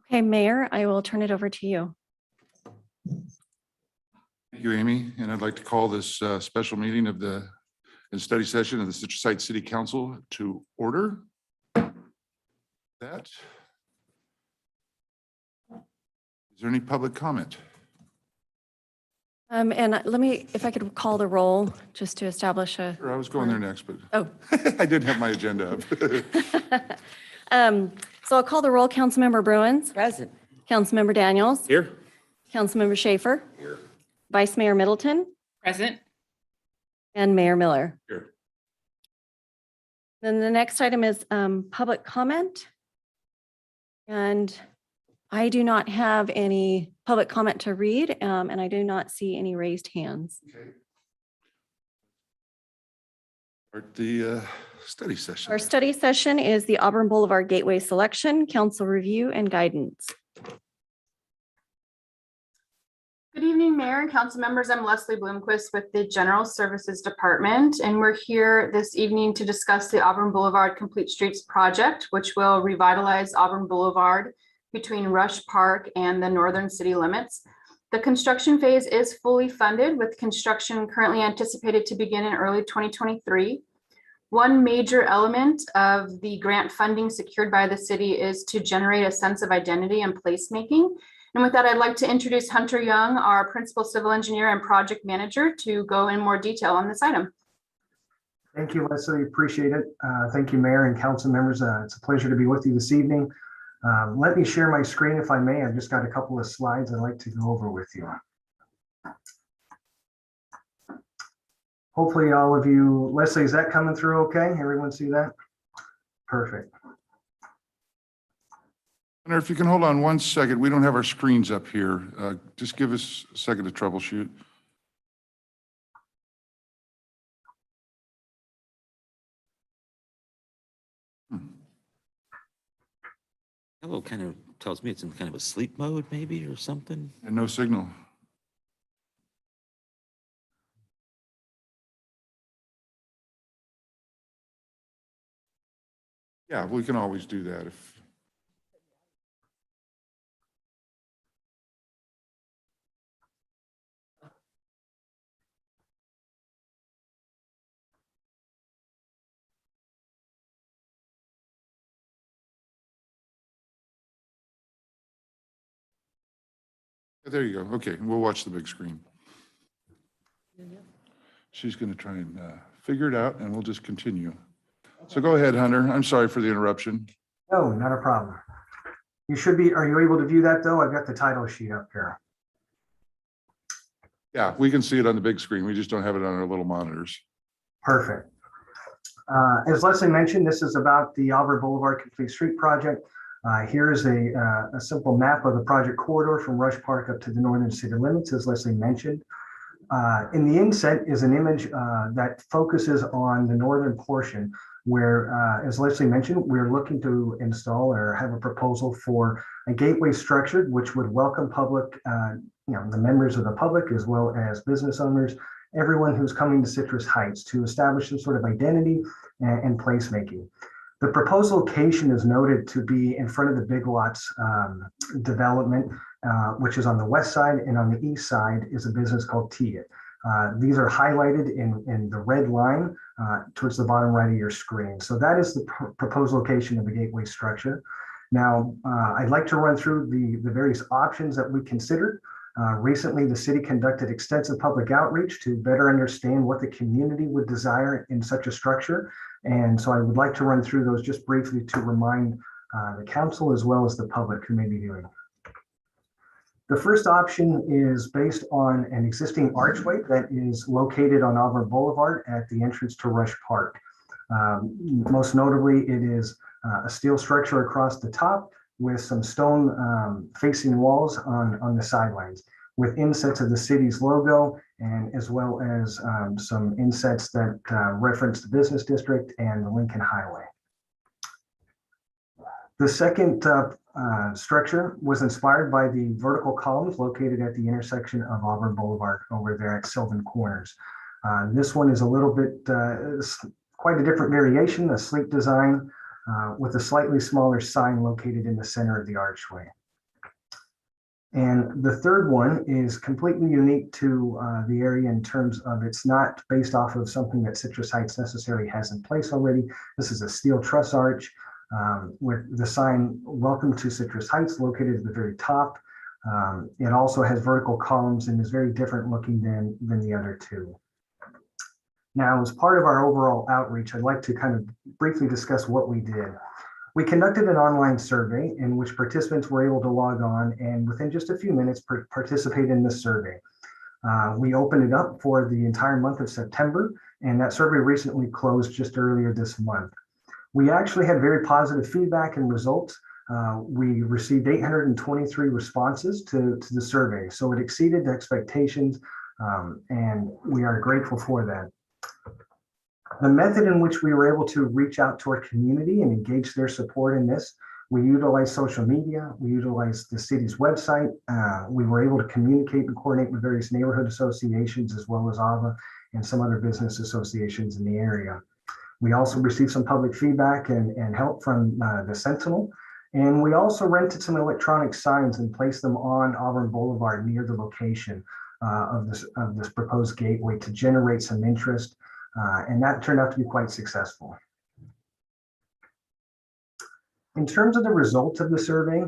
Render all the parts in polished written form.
Okay, Mayor, I will turn it over to you. Thank you, Amy. And I'd like to call this special meeting of the study session of the Citrus Heights City Council to order. Is there any public comment? And let me, if I could call the roll just to establish a. Sure, I was going there next, but Oh. I didn't have my agenda up. So I'll call the roll. Councilmember Bruins. Present. Councilmember Daniels. Here. Councilmember Schaefer. Here. Vice Mayor Middleton. Present. And Mayor Miller. Here. Then the next item is public comment. And I do not have any public comment to read, and I do not see any raised hands. Okay. Start the study session. Our study session is the Auburn Boulevard Gateway Selection, Council Review and Guidance. Good evening, Mayor and council members. I'm Leslie Bloomquist with the General Services Department, and we're here this evening to discuss the Auburn Boulevard Complete Streets project, which will revitalize Auburn Boulevard between Rush Park and the northern city limits. The construction phase is fully funded, with construction currently anticipated to begin in early 2023. One major element of the grant funding secured by the city is to generate a sense of identity and placemaking. And with that, I'd like to introduce Hunter Young, our principal civil engineer and project manager, to go in more detail on this item. Thank you, Leslie. Appreciate it. Thank you, Mayor and council members. It's a pleasure to be with you this evening. Let me share my screen if I may. I've just got a couple of slides I'd like to go over with you. Hopefully all of you, Leslie, is that coming through okay? Everyone see that? Perfect. Hunter, if you can hold on one second, we don't have our screens up here. Just give us a second to troubleshoot. Hello kind of tells me it's in kind of a sleep mode maybe or something. And no signal. Yeah, we can always do that if. There you go. Okay, we'll watch the big screen. She's going to try and figure it out, and we'll just continue. So go ahead, Hunter. I'm sorry for the interruption. No, not a problem. You should be, are you able to view that though? I've got the title sheet up here. Yeah, we can see it on the big screen. We just don't have it on our little monitors. Perfect. As Leslie mentioned, this is about the Auburn Boulevard Complete Street project. Here is a simple map of the project corridor from Rush Park up to the northern city limits, as Leslie mentioned. In the inset is an image that focuses on the northern portion where, as Leslie mentioned, we're looking to install or have a proposal for a gateway structure which would welcome public, the members of the public as well as business owners, everyone who's coming to Citrus Heights to establish some sort of identity and placemaking. The proposed location is noted to be in front of the Big Lots development, which is on the west side, and on the east side is a business called Tia. These are highlighted in the red line towards the bottom right of your screen. So that is the proposed location of the gateway structure. Now, I'd like to run through the various options that we considered. Recently, the city conducted extensive public outreach to better understand what the community would desire in such a structure. And so I would like to run through those just briefly to remind the council as well as the public who may be viewing. The first option is based on an existing archway that is located on Auburn Boulevard at the entrance to Rush Park. Most notably, it is a steel structure across the top with some stone facing walls on the sidelines, with insets of the city's logo and as well as some insets that reference the business district and the Lincoln Highway. The second structure was inspired by the vertical columns located at the intersection of Auburn Boulevard over there at Sylvan Corners. This one is a little bit, quite a different variation, a sleek design with a slightly smaller sign located in the center of the archway. And the third one is completely unique to the area in terms of it's not based off of something that Citrus Heights necessarily has in place already. This is a steel truss arch with the sign "Welcome to Citrus Heights" located at the very top. It also has vertical columns and is very different looking than the other two. Now, as part of our overall outreach, I'd like to kind of briefly discuss what we did. We conducted an online survey in which participants were able to log on and within just a few minutes participate in this survey. We opened it up for the entire month of September, and that survey recently closed just earlier this month. We actually had very positive feedback and results. We received 823 responses to the survey, so it exceeded expectations, and we are grateful for that. The method in which we were able to reach out to our community and engage their support in this, we utilized social media, we utilized the city's website, we were able to communicate and coordinate with various neighborhood associations as well as AVA and some other business associations in the area. We also received some public feedback and help from the Sentinel. And we also rented some electronic signs and placed them on Auburn Boulevard near the location of this proposed gateway to generate some interest. And that turned out to be quite successful. In terms of the results of the survey,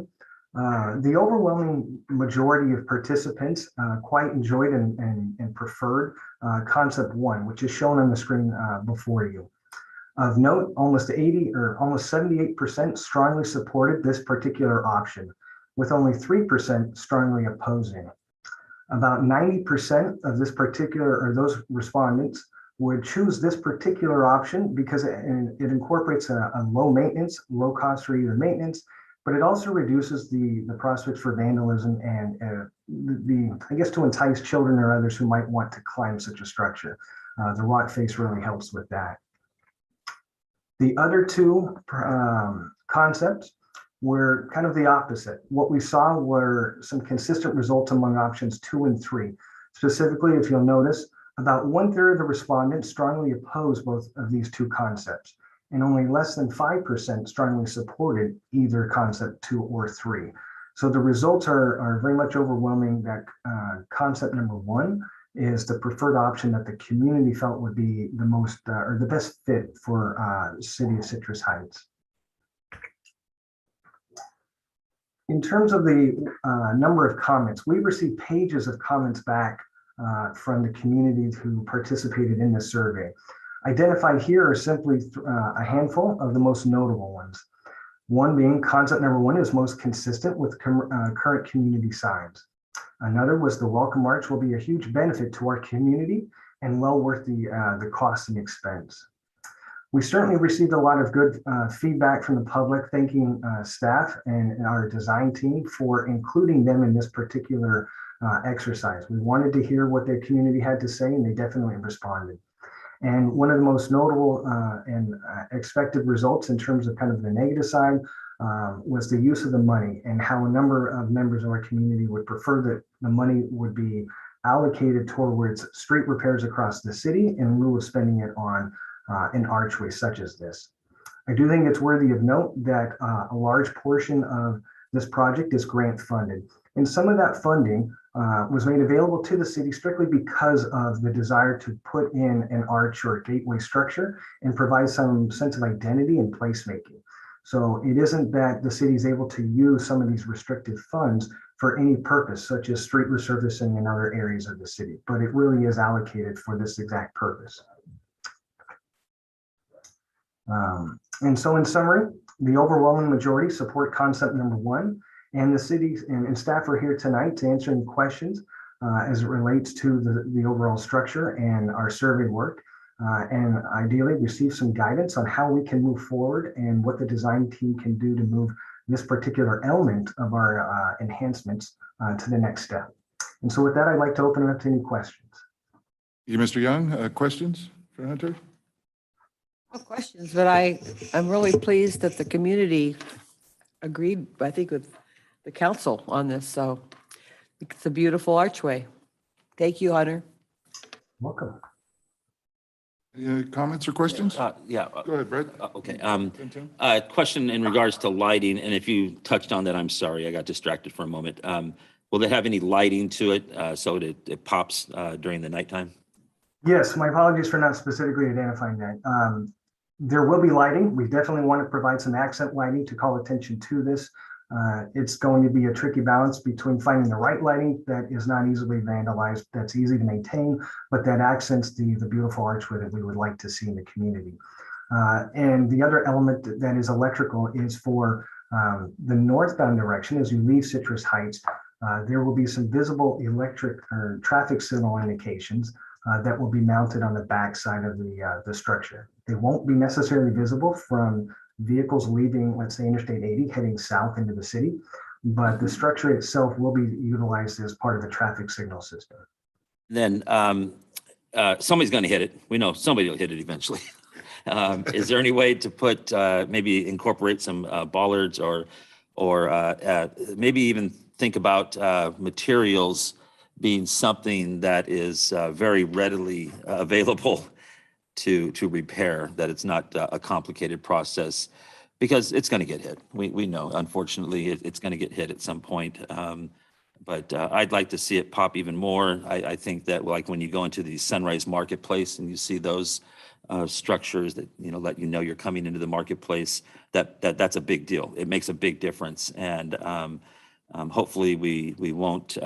the overwhelming majority of participants quite enjoyed and preferred concept one, which is shown on the screen before you. Of note, almost 78% strongly supported this particular option, with only 3% strongly opposing. About 90% of this particular, or those respondents, would choose this particular option because it incorporates a low maintenance, low cost for either maintenance, but it also reduces the prospects for vandalism and I guess to entice children or others who might want to climb such a structure. The rock face really helps with that. The other two concepts were kind of the opposite. What we saw were some consistent results among options 2 and 3. Specifically, if you'll notice, about 1/3 of the respondents strongly opposed both of these two concepts, and only less than 5% strongly supported either concept 2 or 3. So the results are very much overwhelming that concept number 1 is the preferred option that the community felt would be the most or the best fit for the city of Citrus Heights. In terms of the number of comments, we received pages of comments back from the community who participated in the survey. Identified here are simply a handful of the most notable ones. One being concept number 1 is most consistent with current community signs. Another was the welcome march will be a huge benefit to our community and well worth the cost and expense. We certainly received a lot of good feedback from the public, thanking staff and our design team for including them in this particular exercise. We wanted to hear what their community had to say, and they definitely responded. And one of the most notable and expected results in terms of kind of the negative side was the use of the money and how a number of members of our community would prefer that the money would be allocated towards street repairs across the city in lieu of spending it on an archway such as this. I do think it's worthy of note that a large portion of this project is grant funded. And some of that funding was made available to the city strictly because of the desire to put in an arch or gateway structure and provide some sense of identity and placemaking. So it isn't that the city is able to use some of these restricted funds for any purpose, such as street resurfacing in other areas of the city, but it really is allocated for this exact purpose. And so in summary, the overwhelming majority support concept number 1, and the city and staff are here tonight to answer any questions as it relates to the overall structure and our survey work, and ideally receive some guidance on how we can move forward and what the design team can do to move this particular element of our enhancements to the next step. And so with that, I'd like to open it up to any questions. You, Mr. Young, questions for Hunter? No questions, but I'm really pleased that the community agreed, I think, with the council on this. So it's a beautiful archway. Thank you, Hunter. Welcome. Any comments or questions? Yeah. Go ahead, Brett. Okay. Tim? Question in regards to lighting, and if you touched on that, I'm sorry, I got distracted for a moment. will it have any lighting to it so it pops during the nighttime? Yes, my apologies for not specifically identifying that. There will be lighting. We definitely want to provide some accent lighting to call attention to this. It's going to be a tricky balance between finding the right lighting that is not easily vandalized, that's easy to maintain, but that accents the beautiful archway that we would like to see in the community. And the other element that is electrical is for the northbound direction. As you leave Citrus Heights, there will be some visible electric or traffic signal indications that will be mounted on the back side of the structure. They won't be necessarily visible from vehicles leaving, let's say, Interstate 80 heading south into the city, but the structure itself will be utilized as part of the traffic signal system. Then somebody's going to hit it. We know somebody will hit it eventually. Is there any way to put, maybe incorporate some bollards or maybe even think about materials being something that is very readily available to repair, that it's not a complicated process, because it's going to get hit. We know, unfortunately, it's going to get hit at some point. But I'd like to see it pop even more. I think that, like, when you go into the Sunrise Marketplace and you see those structures that, let you know you're coming into the marketplace, that's a big deal. It makes a big difference. And hopefully we won't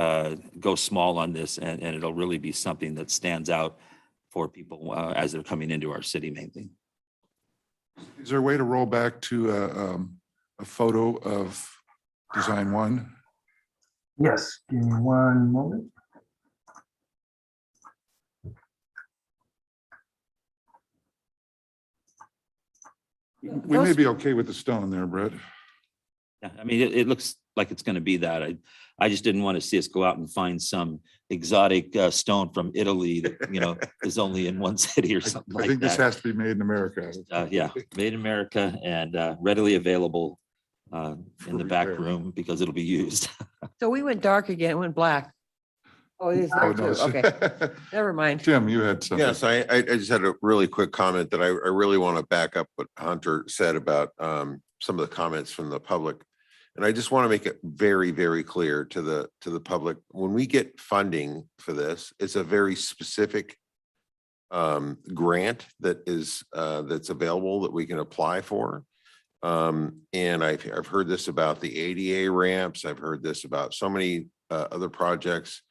go small on this, and it'll really be something that stands out for people as they're coming into our city mainly. Is there a way to roll back to a photo of design one? Yes, give me one moment. We may be okay with the stone there, Brett. Yeah, I mean, it looks like it's going to be that. I just didn't want to see us go out and find some exotic stone from Italy that, is only in one city or something I like think this that. has to be made in America. Yeah, made in America and readily available in the back repair. room because it'll be used. So we went dark again, it went black. Oh, it is Oh, there no. too. Okay, never mind. Tim, you had something. Yes, I just had a really quick comment that I really want to back up what Hunter said about some of the comments from the public. And I just want to make it very, very clear to the public, when we get funding for this, it's a very specific grant that is that's available that we can apply for. And I've heard this about the ADA ramps. I've heard this about so many other projects.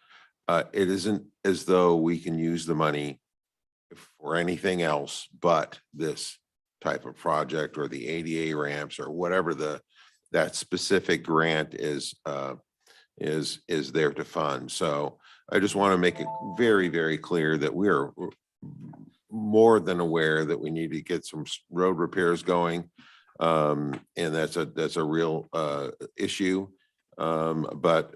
It isn't as though we can use the money for anything else but this type of project or the ADA ramps or whatever that specific grant is there to fund. So I just want to make it very, very clear that we're more than aware that we need to get some road repairs going. And that's a real issue. But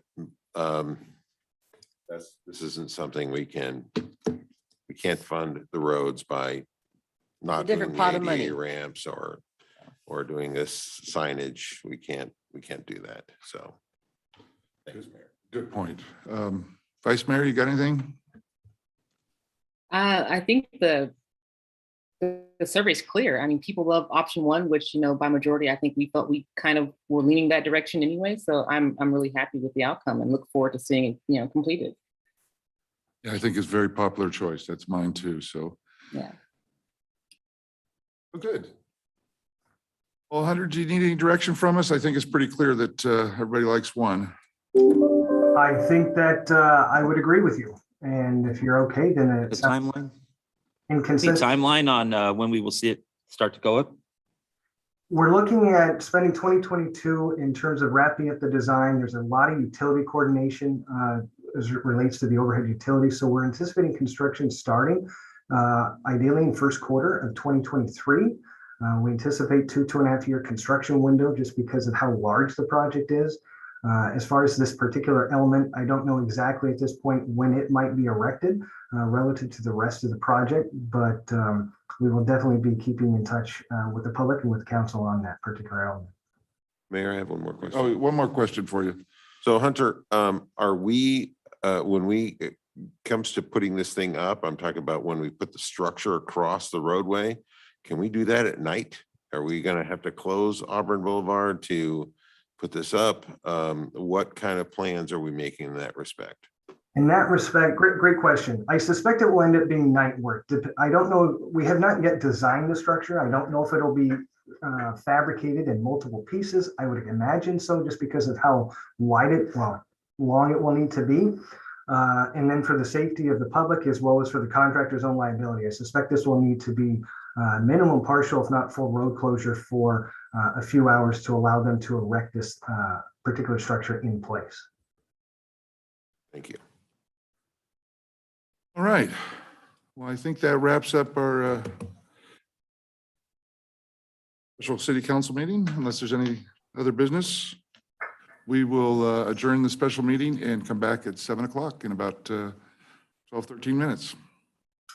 this isn't something we can't fund the roads by not doing different the pot of money. ADA ramps or doing this signage. We can't do that. So. Thanks, Mayor. Good point. Vice Mayor, you got anything? I think the survey is clear. I mean, people love option one, which, by majority, I think we felt we kind of were leaning that direction anyway. So I'm really happy with the outcome and look forward to seeing it, completed. Yeah, I think it's a very popular choice. That's mine too. So. Yeah. Oh, good. Well, Hunter, do you need any direction from us? I think it's pretty clear that everybody likes one. I think that I would agree with you. And if you're okay, then The it's timeline? in Any consensus. timeline on when we will see it start to go up? We're looking at spending 2022 in terms of wrapping up the design. There's a lot of utility coordination as it relates to the overhead utilities. So we're anticipating construction starting ideally in first quarter of 2023. We anticipate 2.5 year construction window just because of how large the project is. As far as this particular element, I don't know exactly at this point when it might be erected relative to the rest of the project, but we will definitely be keeping in touch with the public and with council on that particular element. Mayor, I have one more question. Oh, one more question for you. So Hunter, are we, when it comes to putting this thing up, I'm talking about when we put the structure across the roadway, can we do that at night? Are we going to have to close Auburn Boulevard to put this up. What kind of plans are we making in that respect? In that respect, great question. I suspect it will end up being night work. I don't know, we have not yet designed the structure. I don't know if it'll be fabricated in multiple pieces. I would imagine so, just because of how long it will need to be. And then for the safety of the public as well as for the contractor's own liability, I suspect this will need to be minimum partial, if not full road closure for a few hours to allow them to erect this particular structure in place. Thank you. All right. Well, I think that wraps up our special city council meeting, unless there's any other business. We will adjourn the special meeting and come back at 7 o'clock in about 12, 13 minutes.